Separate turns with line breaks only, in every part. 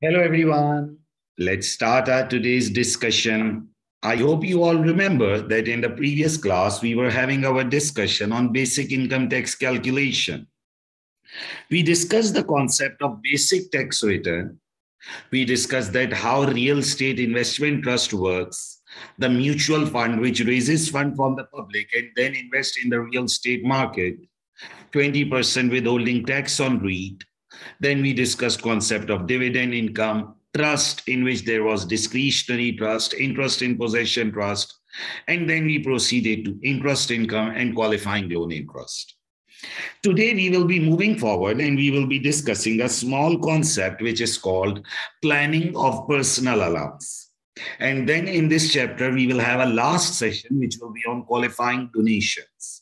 Hello, everyone. Let's start our today's discussion. I hope you all remember that in the previous class, we were having our discussion on basic income tax calculation. We discussed the concept of basic tax return. We discussed that how real estate investment trust works, the mutual fund which raises fund from the public and then invest in the real estate market, 20% withholding tax on REIT. Then we discussed concept of dividend income, trust in which there was discretionary trust, interest in possession trust, and then we proceeded to interest income and qualifying loan interest. Today we will be moving forward and we will be discussing a small concept which is called planning of personal allowance. And then in this chapter, we will have a last session which will be on qualifying donations.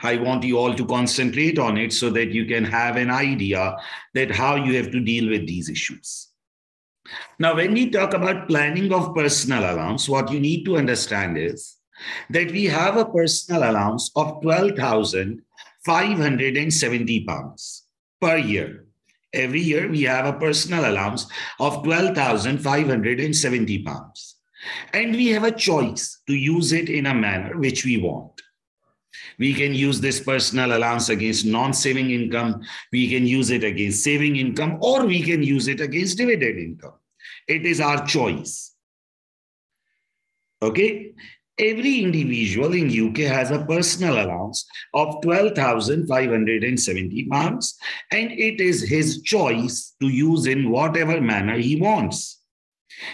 I want you all to concentrate on it so that you can have an idea that how you have to deal with these issues. Now, when we talk about planning of personal allowance, what you need to understand is that we have a personal allowance of 12,570 pounds per year. Every year, we have a personal allowance of 12,570 pounds. And we have a choice to use it in a manner which we want. We can use this personal allowance against non-saving income. We can use it against saving income, or we can use it against dividend income. It is our choice. Okay. Every individual in UK has a personal allowance of 12,570 pounds, and it is his choice to use in whatever manner he wants.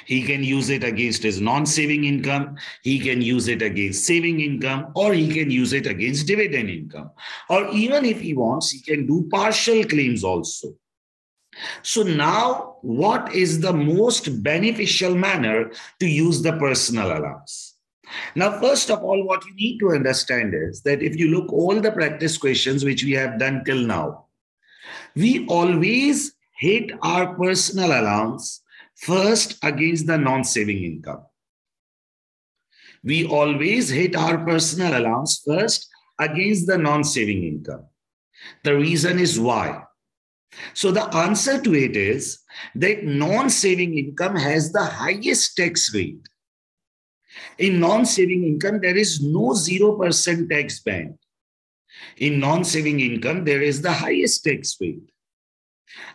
He can use it against his non-saving income, he can use it against saving income, or he can use it against dividend income. Or even if he wants, he can do partial claims also. So now, what is the most beneficial manner to use the personal allowance? Now, first of all, what you need to understand is that if you look all the practice questions which we have done till now, we always hit our personal allowance first against the non-saving income. We always hit our personal allowance first against the non-saving income. The reason is why. So the answer to it is that non-saving income has the highest tax rate. In non-saving income, there is no 0% tax band. In non-saving income, there is the highest tax rate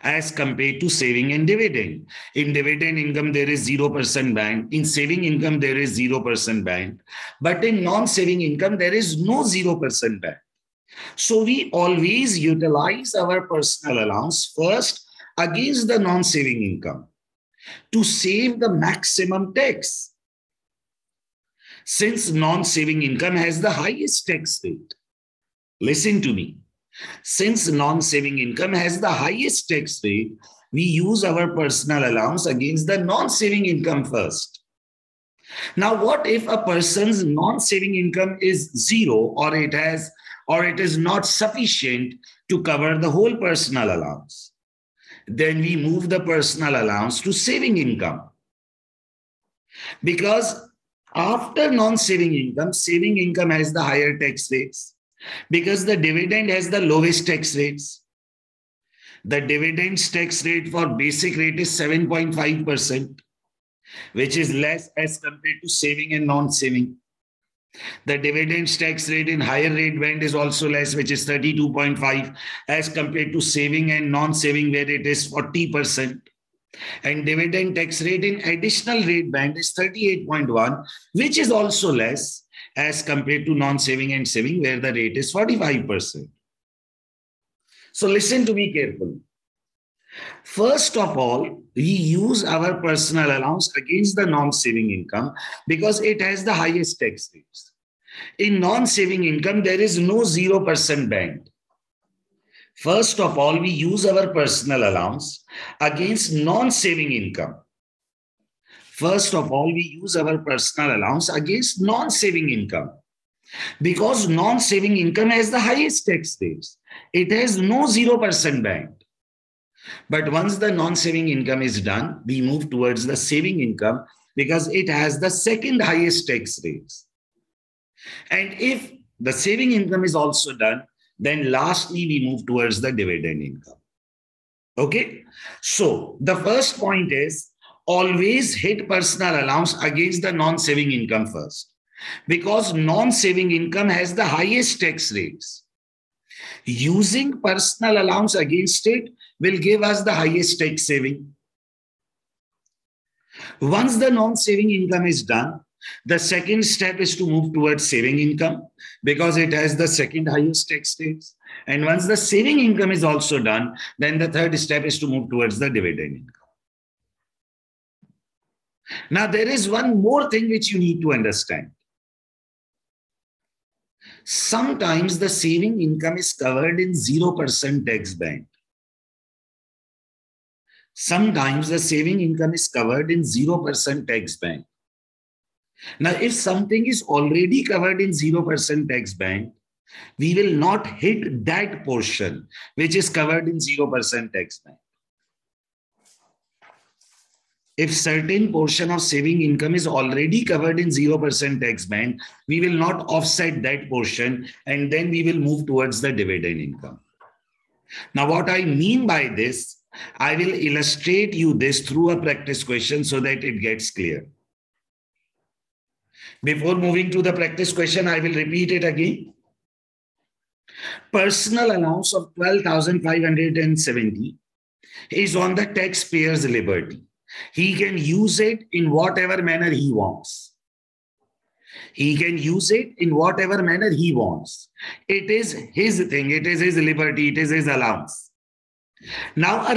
as compared to saving and dividend. In dividend income, there is 0% band. In saving income, there is 0% band. But in non-saving income, there is no 0% band. So we always utilize our personal allowance first against the non-saving income to save the maximum tax. Since non-saving income has the highest tax rate, listen to me. Since non-saving income has the highest tax rate, we use our personal allowance against the non-saving income first. Now, what if a person's non-saving income is zero, or it is not sufficient to cover the whole personal allowance? Then we move the personal allowance to saving income. Because after non-saving income, saving income has the higher tax rates because the dividend has the lowest tax rates. The dividend's tax rate for basic rate is 7.5%, which is less as compared to saving and non-saving. The dividend's tax rate in higher rate band is also less, which is 32.5 as compared to saving and non-saving where it is 40%. And dividend tax rate in additional rate band is 38.1, which is also less as compared to non-saving and saving where the rate is 45%. So listen to me carefully. First of all, we use our personal allowance against the non-saving income because it has the highest tax rates. In non-saving income, there is no 0% band. First of all, we use our personal allowance against non-saving income. First of all, we use our personal allowance against non-saving income because non-saving income has the highest tax rates. It has no 0% band. But once the non-saving income is done, we move towards the saving income because it has the second highest tax rates. And if the saving income is also done, then lastly, we move towards the dividend income. Okay. So the first point is always hit personal allowance against the non-saving income first, because non-saving income has the highest tax rates. Using personal allowance against it will give us the highest tax saving. Once the non-saving income is done, the second step is to move towards saving income because it has the second highest tax rates. And once the saving income is also done, then the third step is to move towards the dividend income. Now, there is one more thing which you need to understand. Sometimes the saving income is covered in 0% tax band. Sometimes the saving income is covered in 0% tax band. Now, if something is already covered in 0% tax band, we will not hit that portion which is covered in 0% tax band. If certain portion of saving income is already covered in 0% tax band, we will not offset that portion and then we will move towards the dividend income. Now, what I mean by this, I will illustrate you this through a practice question so that it gets clear. Before moving to the practice question, I will repeat it again. Personal allowance of 12,570 is on the taxpayer's liberty. He can use it in whatever manner he wants. He can use it in whatever manner he wants. It is his thing. It is his liberty. It is his allowance. Now, a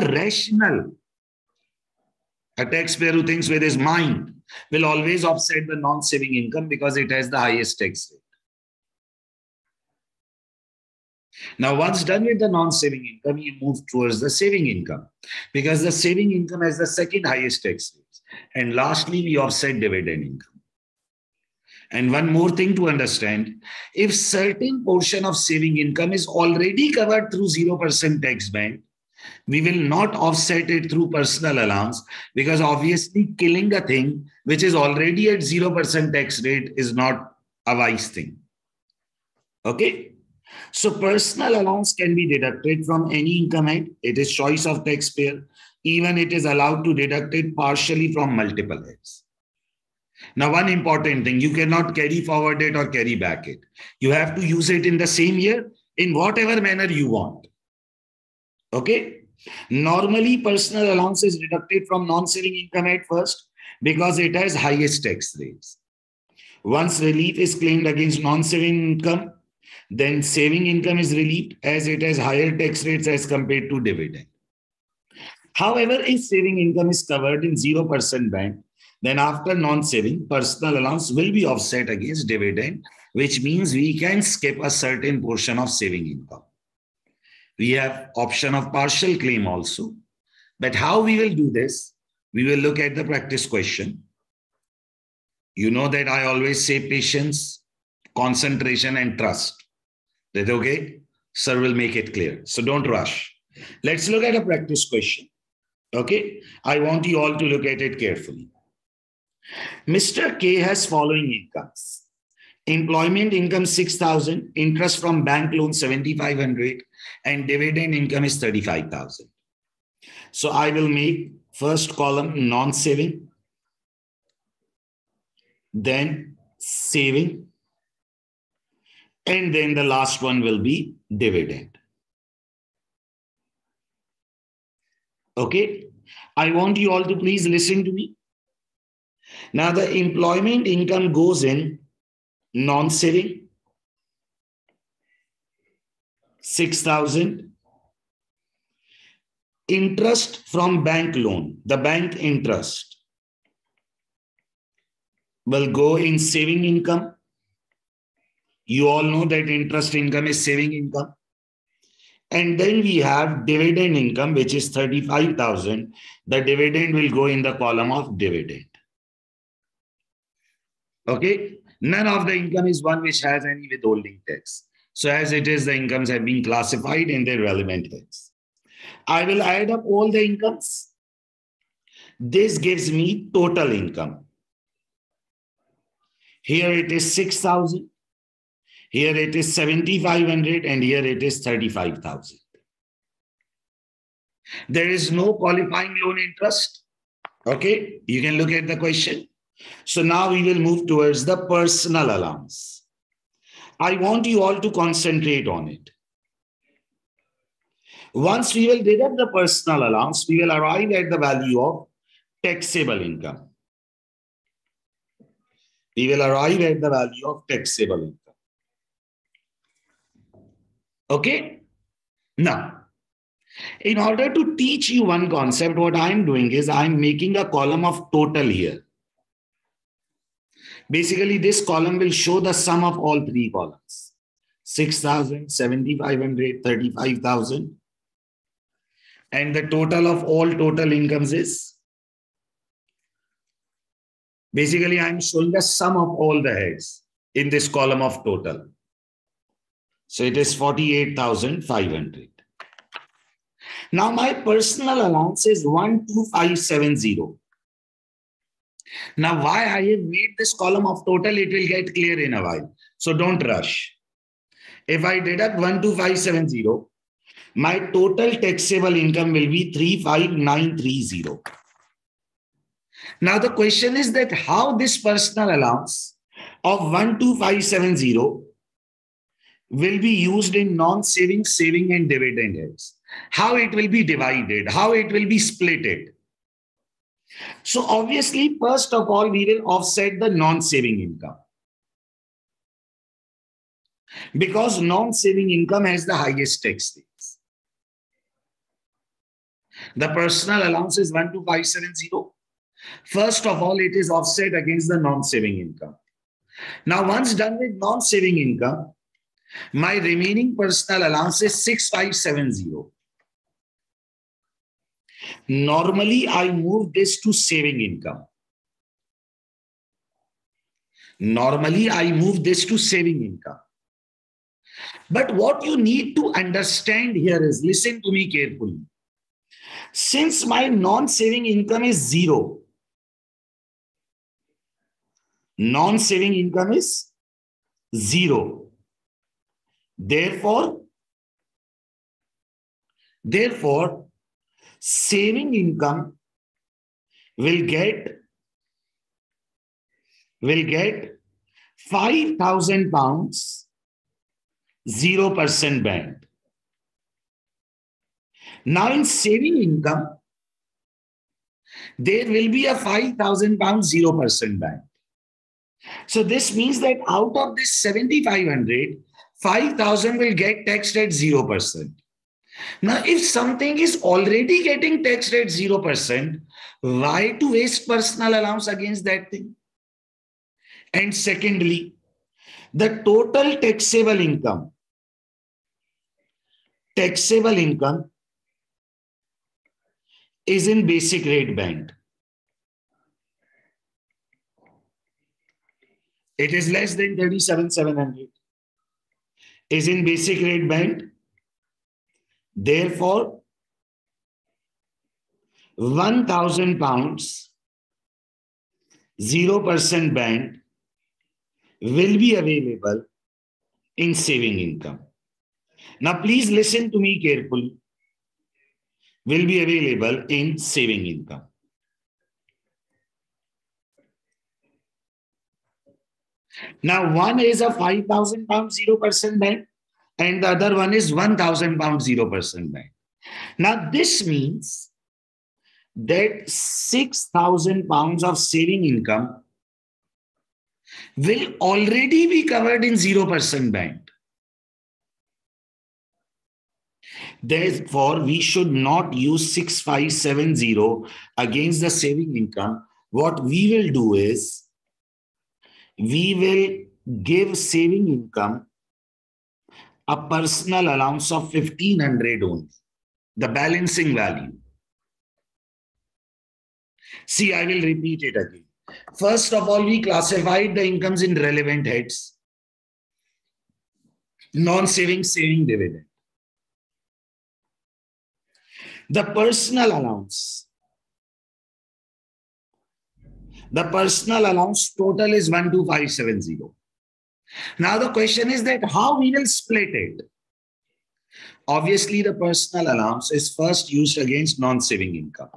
taxpayer who thinks with his mind will always offset the non-saving income because it has the highest tax rate. Now, once done with the non-saving income, you move towards the saving income because the saving income has the second highest tax rate. And lastly, we offset dividend income. And one more thing to understand, if certain portion of saving income is already covered through 0% tax band, we will not offset it through personal allowance because obviously killing a thing which is already at 0% tax rate is not a wise thing. Okay. So personal allowance can be deducted from any income head. It is choice of taxpayer. Even it is allowed to deduct it partially from multiple heads. Now, one important thing, you cannot carry forward it or carry back it. You have to use it in the same year in whatever manner you want. Okay. Normally, personal allowance is deducted from non-saving income at first because it has highest tax rates. Once relief is claimed against non-saving income, then saving income is relieved as it has higher tax rates as compared to dividend. However, if saving income is covered in 0% band, then after non-saving, personal allowance will be offset against dividend, which means we can skip a certain portion of saving income. We have option of partial claim also. But how we will do this? We will look at the practice question. You know that I always say patience, concentration, and trust. That okay? Sir will make it clear. So don't rush. Let's look at a practice question. Okay? I want you all to look at it carefully. Mr. K has following incomes. Employment income 6,000, interest from bank loan 7,500, and dividend income is 35,000. So I will make first column non-saving, then saving, and then the last one will be dividend. Okay, I want you all to please listen to me. Now the employment income goes in non-saving, 6,000. Interest from bank loan, the bank interest will go in saving income. You all know that interest income is saving income. And then we have dividend income, which is 35,000. The dividend will go in the column of dividend. Okay. None of the income is one which has any withholding tax. So as it is, the incomes have been classified in their relevant heads. I will add up all the incomes. This gives me total income. Here it is 6,000. Here it is 7,500 and here it is 35,000. There is no qualifying loan interest. Okay, you can look at the question. So now we will move towards the personal allowance. I want you all to concentrate on it. Once we will deduct the personal allowance, we will arrive at the value of taxable income. We will arrive at the value of taxable income. Okay? Now, in order to teach you one concept, what I'm doing is I'm making a column of total here. Basically, this column will show the sum of all three columns. 6,000, 7,500, 35,000. And the total of all total incomes is, basically, I'm showing the sum of all the heads in this column of total. So it is 48,500. Now my personal allowance is 12570. Now why I have made this column of total, it will get clear in a while. So don't rush. If I deduct 12570, my total taxable income will be 35,930. Now the question is that how this personal allowance of 12570 will be used in non-saving, saving and dividend heads. How it will be divided, how it will be splitted. So obviously, first of all, we will offset the non-saving income. Because non-saving income has the highest tax rates. The personal allowance is 12570. First of all, it is offset against the non-saving income. Now, once done with non-saving income, my remaining personal allowance is 6570. Normally, I move this to saving income. Normally, I move this to saving income. But what you need to understand here is, listen to me carefully. Since my non-saving income is 0, non-saving income is 0. Therefore, saving income will get 5,000 pounds, 0% band. Now in saving income, there will be a 5,000 pounds, 0% band. So this means that out of this 7,500, 5,000 will get taxed at 0%. Now, if something is already getting taxed at 0%, why to waste personal allowance against that thing? And secondly, the total taxable income is in basic rate band. It is less than 37,700. Is in basic rate band. Therefore, 1,000 pounds, 0% band will be available in saving income. Now, please listen to me carefully. Will be available in saving income. Now, one is a 5,000 pounds, 0% band, and the other one is 1,000 pounds, 0% band. Now, this means that 6,000 pounds of saving income will already be covered in 0% band. Therefore, we should not use 6570 against the saving income. What we will do is, we will give saving income a personal allowance of 1,500 only, the balancing value. See, I will repeat it again. First of all, we classified the incomes in relevant heads. Non-saving, saving, dividend. The personal allowance total is 12570. Now the question is that how we will split it. Obviously, the personal allowance is first used against non-saving income.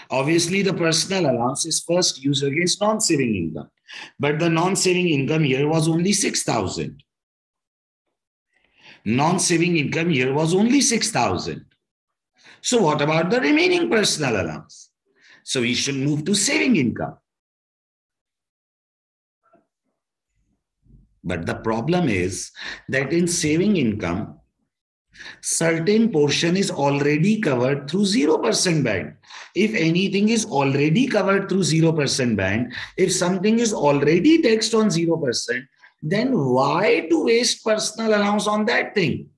Obviously, the personal allowance is first used against non-saving income. But the non-saving income here was only 6,000. Non-saving income here was only 6,000. So what about the remaining personal allowance? So we should move to saving income. But the problem is that in saving income, certain portion is already covered through 0% band. If anything is already covered through 0% band, if something is already taxed on 0%, then why to waste personal allowance on that thing?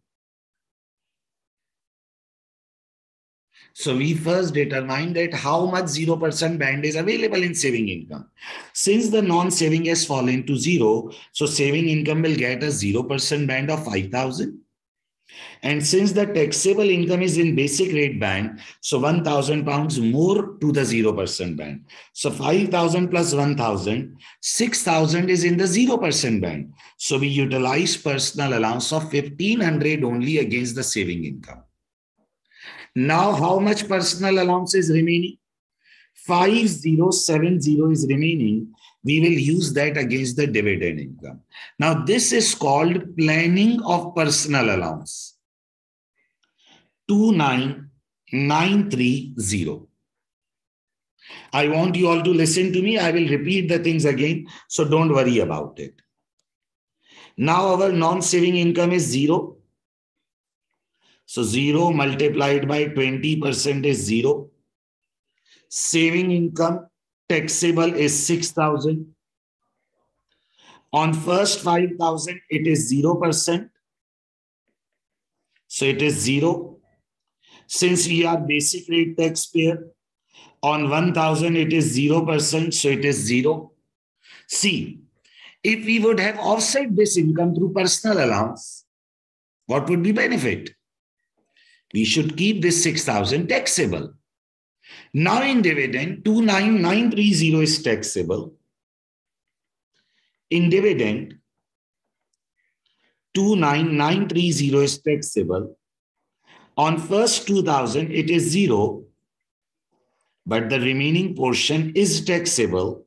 So we first determine that how much 0% band is available in saving income. Since the non-saving has fallen to 0, so saving income will get a 0% band of 5,000. And since the taxable income is in basic rate band, so 1,000 pounds more to the 0% band. So 5,000 plus 1,000, 6,000 is in the 0% band. So we utilize personal allowance of 1,500 only against the saving income. Now, how much personal allowance is remaining? 5,070 is remaining. We will use that against the dividend income. Now, this is called planning of personal allowance. 29,930. I want you all to listen to me. I will repeat the things again, so don't worry about it. Now, our non-saving income is 0. So 0 multiplied by 20% is 0. Saving income taxable is 6,000. On first 5,000, it is 0%. So it is 0. Since we are basic rate taxpayer, on 1,000, it is 0%. So it is 0. See, if we would have offset this income through personal allowance, what would be benefit? We should keep this 6,000 taxable. Now in dividend, 29,930 is taxable. In dividend, 29,930 is taxable. On first 2,000, it is 0, but the remaining portion is taxable,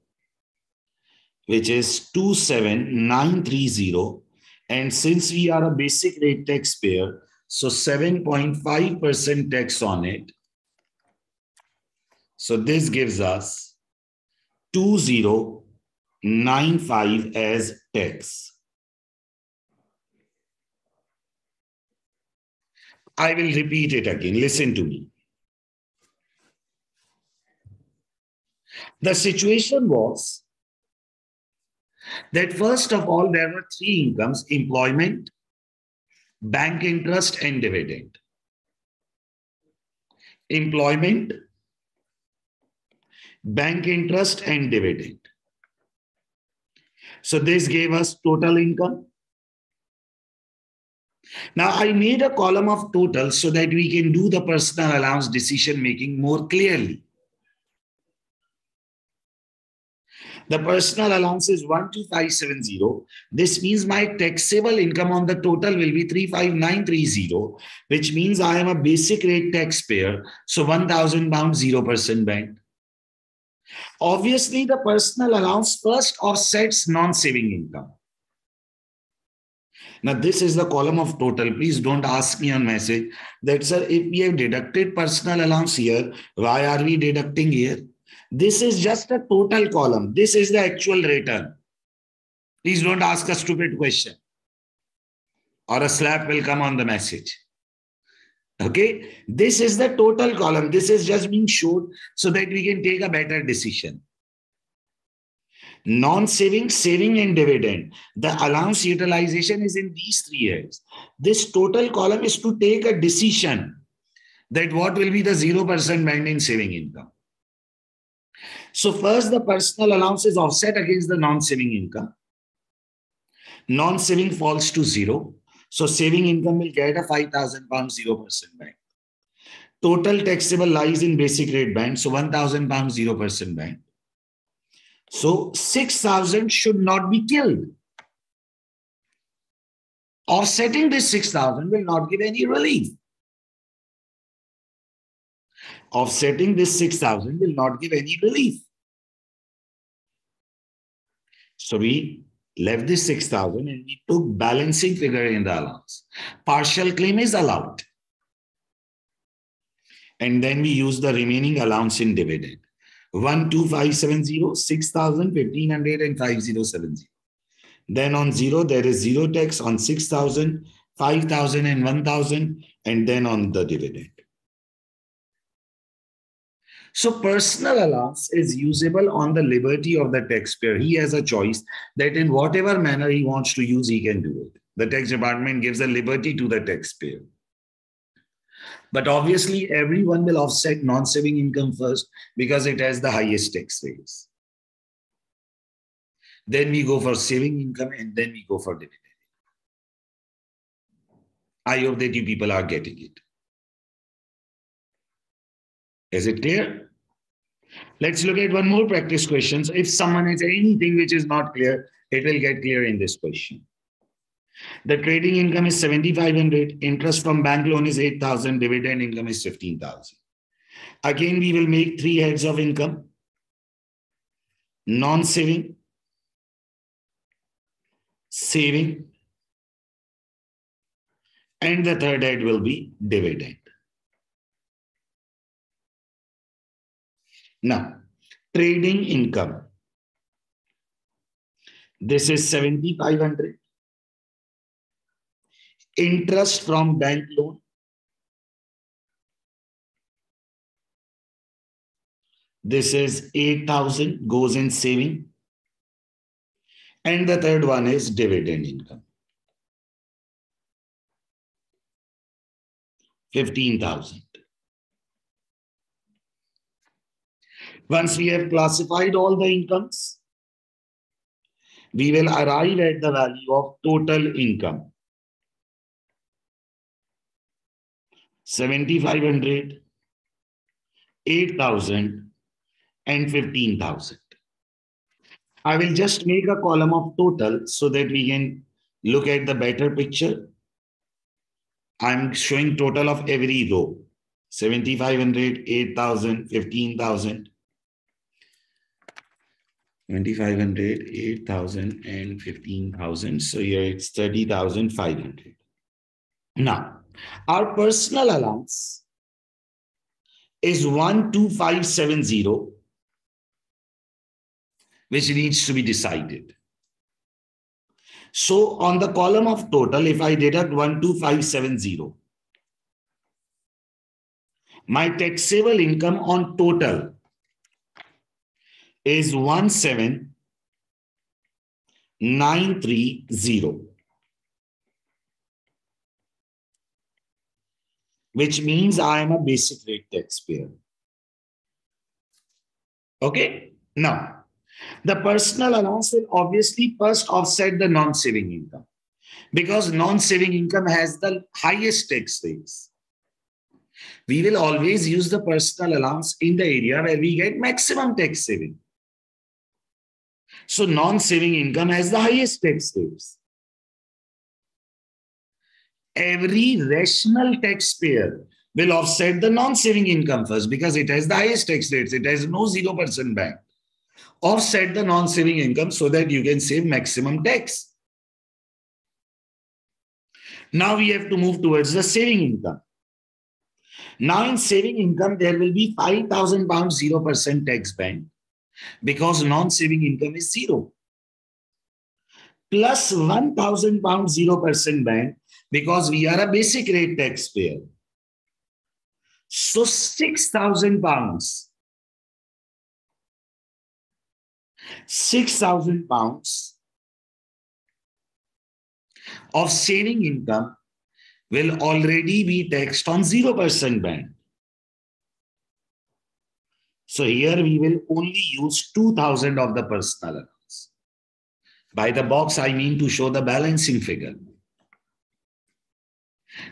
which is 27,930. And since we are a basic rate taxpayer, so 7.5% tax on it. So this gives us 2,095 as tax. I will repeat it again. Listen to me. The situation was that first of all, there were 3 incomes: employment, bank interest, and dividend. Employment, bank interest, and dividend. So this gave us total income. Now I made a column of total so that we can do the personal allowance decision making more clearly. The personal allowance is 12570. This means my taxable income on the total will be 35930, which means I am a basic rate taxpayer. So 1,000 pounds 0% band. Obviously, the personal allowance first offsets non-saving income. Now, this is the column of total. Please don't ask me on message that, sir, if we have deducted personal allowance here, why are we deducting here? This is just a total column. This is the actual return. Please don't ask a stupid question, or a slap will come on the message. Okay, this is the total column. This is just being showed so that we can take a better decision. Non-saving, saving, and dividend. The allowance utilization is in these 3 areas. This total column is to take a decision that what will be the 0% band in saving income. So first, the personal allowance is offset against the non-saving income. Non-saving falls to 0. So saving income will get a 5,000 pounds 0% band. Total taxable lies in basic rate band. So 1,000 pounds 0% band. So 6,000 should not be killed. Offsetting this 6,000 will not give any relief. Offsetting this 6,000 will not give any relief. So we left this 6,000 and we took balancing figure in the allowance. Partial claim is allowed. And then we use the remaining allowance in dividend. 12570, 6,000, 1,500 and 5070. Then on 0, there is 0 tax on 6,000, 5,000 and 1,000, and then on the dividend. So personal allowance is usable on the liberty of the taxpayer. He has a choice that in whatever manner he wants to use, he can do it. The tax department gives a liberty to the taxpayer. But obviously, everyone will offset non-saving income first because it has the highest tax rates. Then we go for saving income and then we go for dividend. I hope that you people are getting it. Is it clear? Let's look at one more practice question. If someone has anything which is not clear, it will get clear in this question. The trading income is 7,500. Interest from bank loan is 8,000. Dividend income is 15,000. Again, we will make 3 heads of income. Non-saving, saving, and the third head will be dividend. Now, trading income. This is 7,500. Interest from bank loan. This is 8,000, goes in saving. And the third one is dividend income. 15,000. Once we have classified all the incomes, we will arrive at the value of total income. 7,500, 8,000, and 15,000. I will just make a column of total so that we can look at the better picture. I'm showing total of every row. 7,500, 8,000, 15,000. 2,500, 8,000, and 15,000. So here it's 30,500. Now, our personal allowance is 12570, which needs to be decided. So on the column of total, if I deduct 12570, my taxable income on total is 17,930, which means I am a basic rate taxpayer. Okay, now the personal allowance will obviously first offset the non-saving income because non-saving income has the highest tax rates. We will always use the personal allowance in the area where we get maximum tax saving. So non-saving income has the highest tax rates. Every rational taxpayer will offset the non-saving income first because it has the highest tax rates. It has no 0% band. Offset the non-saving income so that you can save maximum tax. Now we have to move towards the saving income. Now in saving income, there will be 5,000 pounds 0% tax band because non-saving income is 0. Plus 1,000 pounds 0% band because we are a basic rate taxpayer. So 6,000 pounds. 6,000 pounds of saving income will already be taxed on 0% band. So here we will only use 2,000 of the personal allowance. By the box, I mean to show the balancing figure.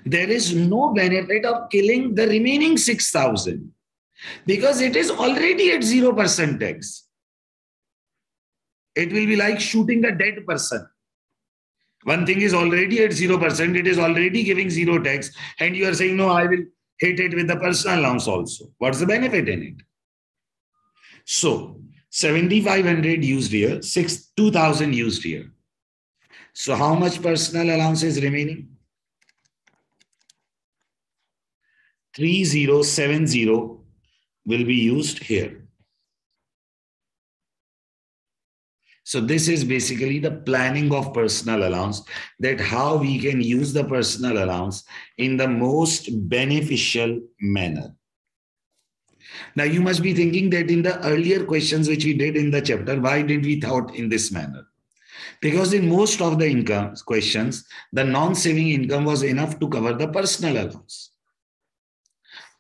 There is no benefit of killing the remaining 6,000 because it is already at 0% tax. It will be like shooting a dead person. One thing is already at 0%, it is already giving zero tax, and you are saying, no, I will hit it with the personal allowance also. What's the benefit in it? So 7,500 used here, 2,000 used here. So how much personal allowance is remaining? 3,070 will be used here. So this is basically the planning of personal allowance, that how we can use the personal allowance in the most beneficial manner. Now you must be thinking that in the earlier questions which we did in the chapter, why did we thought in this manner? Because in most of the income questions, the non-saving income was enough to cover the personal allowance.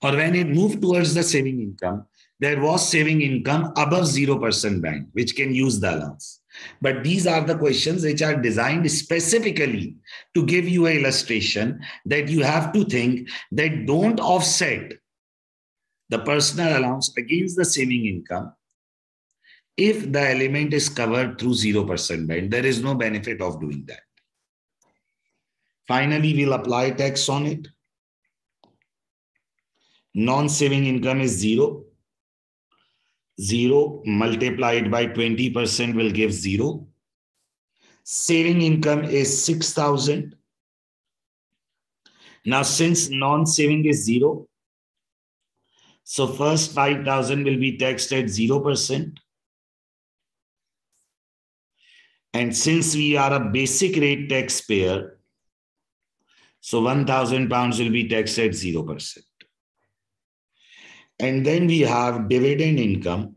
Or when it moved towards the saving income, there was saving income above 0% band, which can use the allowance. But these are the questions which are designed specifically to give you an illustration that you have to think that don't offset the personal allowance against the saving income if the element is covered through 0% band. There is no benefit of doing that. Finally, we'll apply tax on it. Non-saving income is 0. 0 multiplied by 20% will give 0. Saving income is 6,000. Now, since non-saving is 0, so first 5,000 will be taxed at 0%. And since we are a basic rate taxpayer, so 1,000 pounds will be taxed at 0%. And then we have dividend income,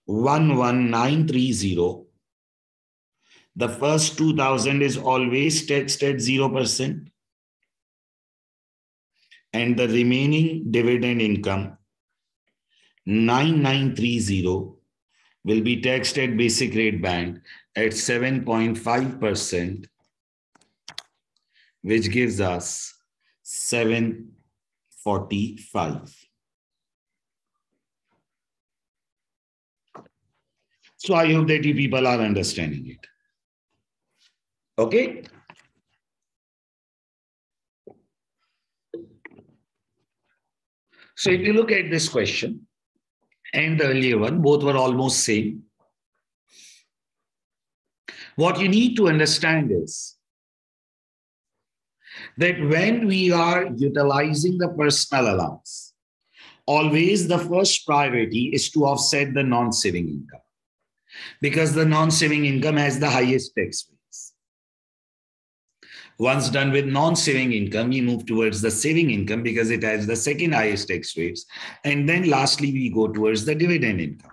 11,930. The first 2,000 is always taxed at 0%. And the remaining dividend income, 9,930, will be taxed at basic rate band at 7.5%, which gives us 745. So I hope that you people are understanding it. Okay? So if you look at this question and the earlier one, both were almost same. What you need to understand is that when we are utilizing the personal allowance, always the first priority is to offset the non-saving income, because the non-saving income has the highest tax rates. Once done with non-saving income, we move towards the saving income because it has the second highest tax rates. And then lastly, we go towards the dividend income.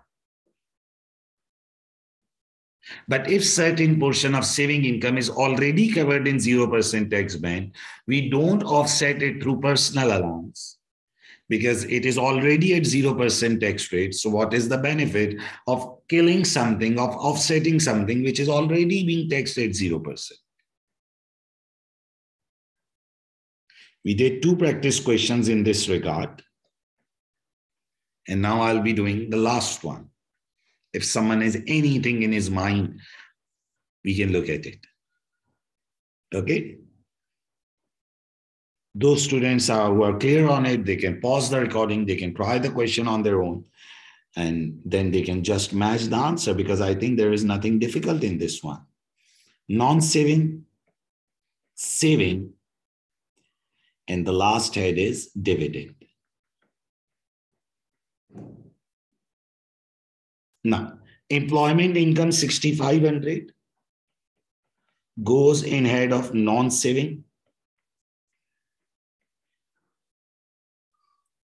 But if certain portion of saving income is already covered in 0% tax band, we don't offset it through personal allowance because it is already at 0% tax rate. So what is the benefit of killing something, of offsetting something which is already being taxed at 0%? We did 2 practice questions in this regard. And now I'll be doing the last one. If someone has anything in his mind, we can look at it. Okay? Those students who are clear on it, they can pause the recording, they can try the question on their own, and then they can just match the answer, because I think there is nothing difficult in this one. Non-saving, saving, and the last head is dividend. Now, employment income 6,500 goes in head of non-saving.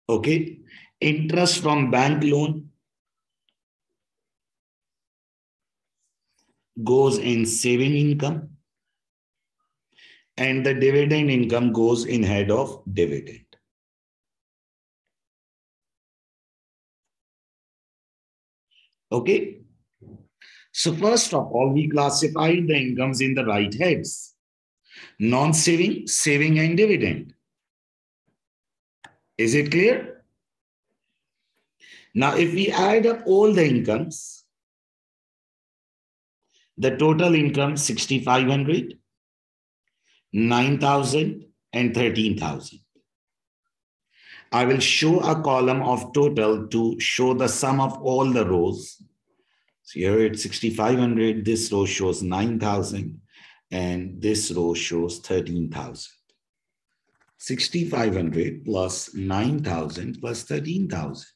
Okay. Interest from bank loan goes in saving income. And the dividend income goes in head of dividend. Okay. So first of all, we classified the incomes in the right heads: non-saving, saving, and dividend. Is it clear? Now, if we add up all the incomes, The total income 6,500, 9,000 and 13,000. I will show a column of total to show the sum of all the rows. So here it's 6,500, this row shows 9,000 and this row shows 13,000. 6,500 plus 9,000 plus 13,000.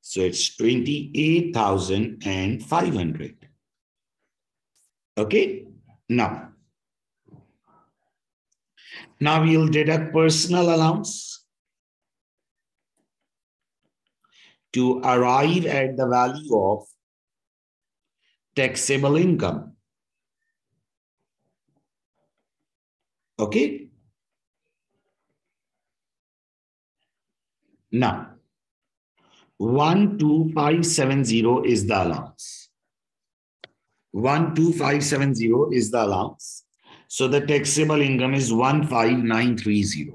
So it's 28,500. Okay, now we'll deduct personal allowance to arrive at the value of taxable income. Okay. Now, 12570 is the allowance. 12570 is the allowance. So the taxable income is 15930.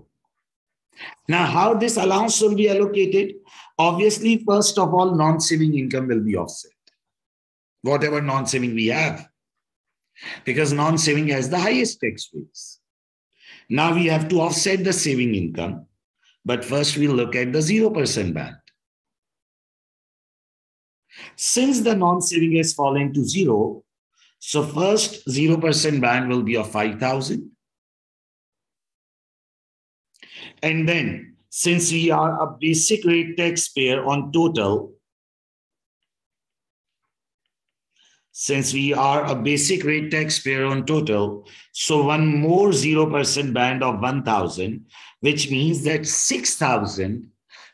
Now, how this allowance will be allocated? Obviously, first of all, non-saving income will be offset. Whatever non-saving we have, because non-saving has the highest tax rates. Now we have to offset the saving income, but first we'll look at the 0% band. Since the non-saving has fallen to 0, so first 0% band will be of 5,000. And then since we are a basic rate taxpayer on total, so one more 0% band of 1,000, which means that 6,000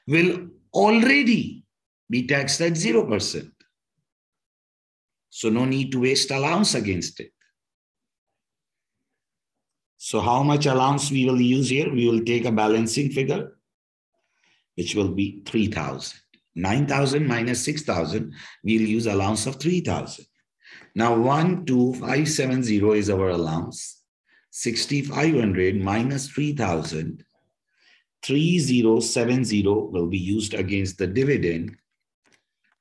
will already be taxed at 0%. So no need to waste allowance against it. So how much allowance we will use here? We will take a balancing figure, which will be 3,000. 9,000 minus 6,000, we'll use allowance of 3,000. Now 12570 is our allowance. 6,500 minus 3,000. 3070 will be used against the dividend.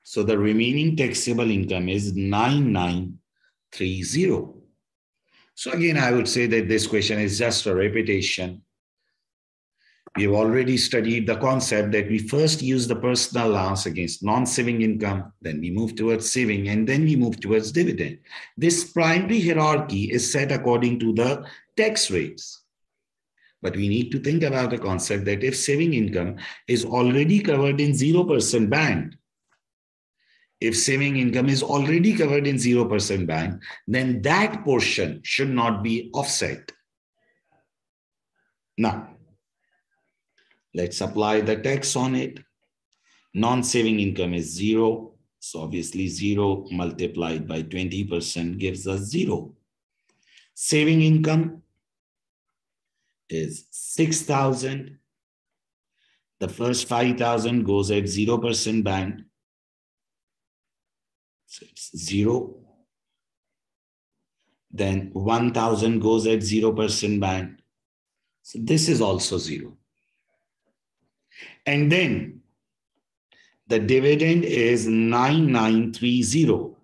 So the remaining taxable income is 9930. So again, I would say that this question is just a repetition. We have already studied the concept that we first use the personal allowance against non-saving income, then we move towards saving, and then we move towards dividend. This primary hierarchy is set according to the tax rates. But we need to think about the concept that if saving income is already covered in 0% band, then that portion should not be offset. Now, let's apply the tax on it. Non-saving income is 0. So obviously 0 multiplied by 20% gives us 0. Saving income is 6,000. The first 5,000 goes at 0% band. So it's 0. Then 1,000 goes at 0% band. So this is also 0. And then the dividend is 9930.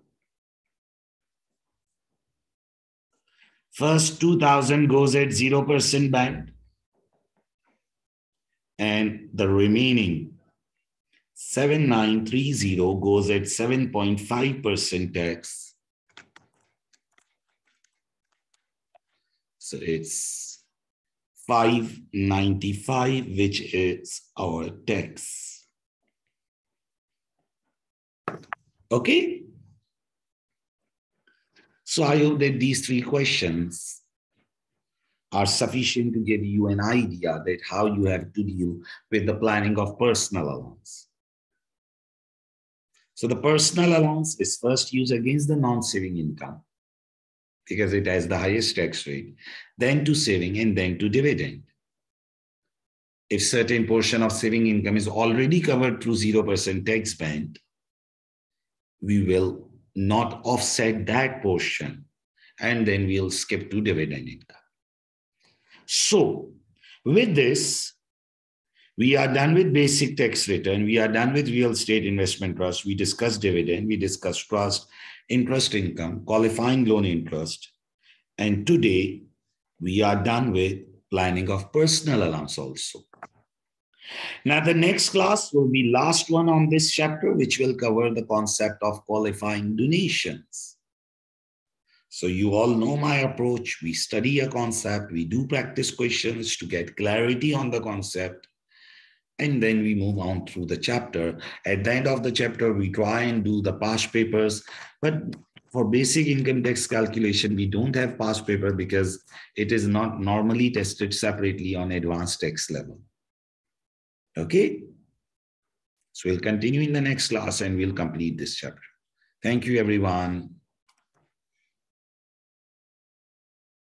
First 2,000 goes at 0% band. And the remaining 7930 goes at 7.5% tax. So it's 595, which is our tax. Okay. So I hope that these 3 questions are sufficient to give you an idea that how you have to deal with the planning of personal allowance. So the personal allowance is first used against the non-saving income because it has the highest tax rate, then to saving, and then to dividend. If certain portion of saving income is already covered through 0% tax band, we will not offset that portion, and then we'll skip to dividend income. So with this, we are done with basic tax return. We are done with real estate investment trust. We discussed dividend. We discussed trust. interest income, qualifying loan interest. And today we are done with planning of personal allowance also. Now the next class will be last one on this chapter, which will cover the concept of qualifying donations. So you all know my approach. We study a concept, we do practice questions to get clarity on the concept, and then we move on through the chapter. At the end of the chapter, we try and do the past papers, but for basic income tax calculation, we don't have past paper because it is not normally tested separately on advanced tax level. Okay? So we'll continue in the next class and we'll complete this chapter. Thank you, everyone.